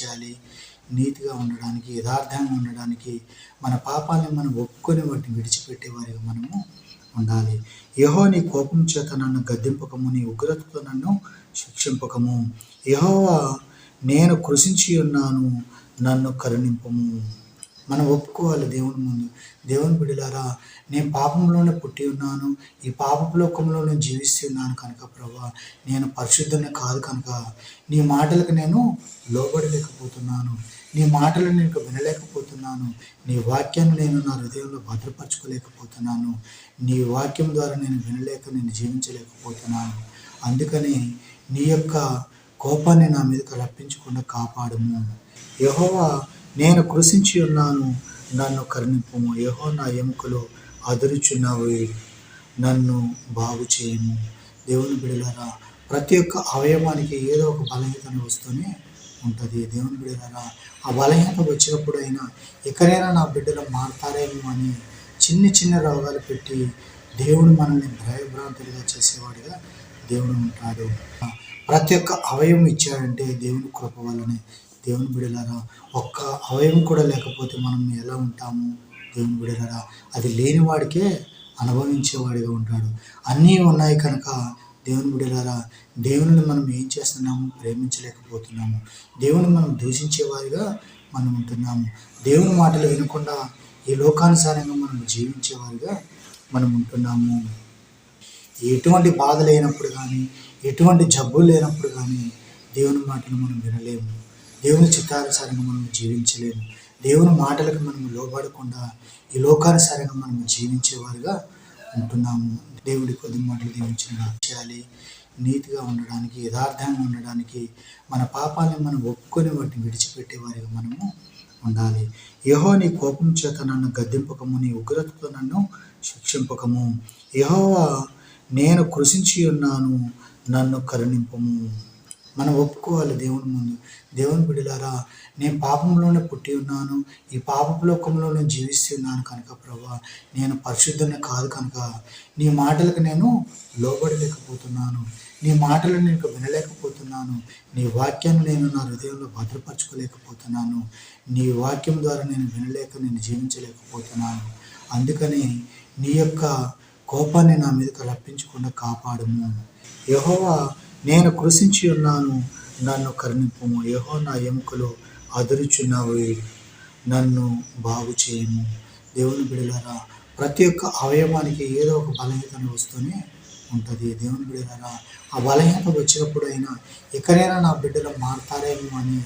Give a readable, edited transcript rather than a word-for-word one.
చేయాలి? నీతిగా ఉండడానికి, యథార్థంగా ఉండడానికి, మన పాపాన్ని మనం ఒప్పుకొని వాటిని విడిచిపెట్టే వారిగా మనము ఉండాలి. యెహోవా నీ కోపం చేత నన్ను గద్దింపకము, నీ ఉగ్రతతో నన్ను శిక్షింపకము. యెహోవా నేను కృషించి ఉన్నాను, నన్ను కరుణింపుము. మనం ఒప్పుకోవాలి దేవుని ముందు. దేవుని బిడ్డలారా, నేను పాపంలోనే పుట్టి ఉన్నాను, ఈ పాపపు లోకంలో నేను జీవిస్తున్నాను కనుక ప్రభువా, నేను పరిశుద్ధుని కాదు కనుక నీ మాటలకు నేను లోబడలేకపోతున్నాను, నీ మాటలను నేను వినలేకపోతున్నాను, నీ వాక్యాన్ని నేను నా హృదయంలో భద్రపరచుకోలేకపోతున్నాను, నీ వాక్యం ద్వారా నేను వినలేక నేను జీవించలేకపోతున్నాను. అందుకని నీ యొక్క కోపాన్ని నా మీదకి రప్పించకుండా కాపాడము. యెహోవా నేను కృషించి ఉన్నాను, నన్ను కరుణింపుము. యెహోవా నా ఎముకలు అదురుచున్నవి, నన్ను బాగు చేయము. దేవుని బిడ్డలారా, ప్రతి ఒక్క అవయవానికి ఏదో ఒక బలహీనత వస్తూనే ఉంటుంది. దేవుని బిడ్డలారా, ఆ బలహీనత వచ్చినప్పుడు అయినా ఎక్కడైనా నా బిడ్డలు మారతారేమో అని చిన్న చిన్న రోగాలు పెట్టి దేవుడు మనల్ని భయభ్రాంతులుగా చేసేవాడిగా దేవుడు ఉంటాడు. ప్రతి ఒక్క అవయవం ఇచ్చాడంటే దేవుని కృప వల్లనే. దేవుని బిడ్డలారా, ఒక్క అవయవం కూడా లేకపోతే మనం ఎలా ఉంటాము? దేవుని బిడ్డలారా, అది లేని వాడికే అనుభవించేవాడిగా ఉంటాడు. అన్నీ ఉన్నాయి కనుక దేవుని బిడ్డలారా, దేవుని మనం ఏం చేస్తున్నాము? ప్రేమించలేకపోతున్నాము. దేవుని మనం దూషించేవారిగా మనం ఉంటున్నాము. దేవుని మాటలు వినకుండా ఈ లోకానుసారంగా మనం జీవించేవారిగా మనం ఉంటున్నాము. ఎటువంటి బాధ లేనప్పుడు కానీ, ఎటువంటి జబ్బులు లేనప్పుడు కానీ దేవుని మాటలు మనం వినలేము. దేవుని చిత్తానుసారంగా మనం జీవించలేము. దేవుని మాటలకు మనం లోబడకుండా ఈ లోకానుసారంగా మనం జీవించేవారుగా ఉంటున్నాము. దేవుడి కొద్ది మాటలు దీవించిన చేయాలి. నీతిగా ఉండడానికి, యథార్థంగా ఉండడానికి, మన పాపాన్ని మనం ఒప్పుకొని వాటిని విడిచిపెట్టే వారిగా మనము ఉండాలి. యెహోవా నీ కోపం చేత నన్ను గద్దింపకము, నీ ఉగ్రతతో నన్ను శిక్షింపకము. యెహోవా నేను కృషించి ఉన్నాను, నన్ను కరుణింపుము. మనం ఒప్పుకోవాలి దేవుని ముందు. దేవుని బిడ్డలారా, నేను పాపంలోనే పుట్టి ఉన్నాను, ఈ పాపపు లోకంలో నేను జీవిస్తున్నాను కనుక ప్రభువా, నేను పరిశుద్ధుని కాదు కనుక నీ మాటలకు నేను లోబడలేకపోతున్నాను, నీ మాటలను నేను వినలేకపోతున్నాను, నీ వాక్యాన్ని నేను నా హృదయంలో భద్రపరచుకోలేకపోతున్నాను, నీ వాక్యం ద్వారా నేను వినలేక నేను జీవించలేకపోతున్నాను. అందుకని నీ యొక్క కోపాన్ని నా మీదకి రప్పించకుండా కాపాడము. యెహోవా నేను కృషించి ఉన్నాను, నన్ను కరుణింపుము. యెహోవా నా ఎముకలు అదురుచున్నవి, నన్ను బాగు చేయము. దేవుని బిడ్డలారా, ప్రతి ఒక్క అవయవానికి ఏదో ఒక బలహీనత వస్తూనే ఉంటుంది. దేవుని బిడ్డలారా, ఆ బలహీనత వచ్చినప్పుడు అయినా ఎక్కడైనా నా బిడ్డలు మారతారేమో అని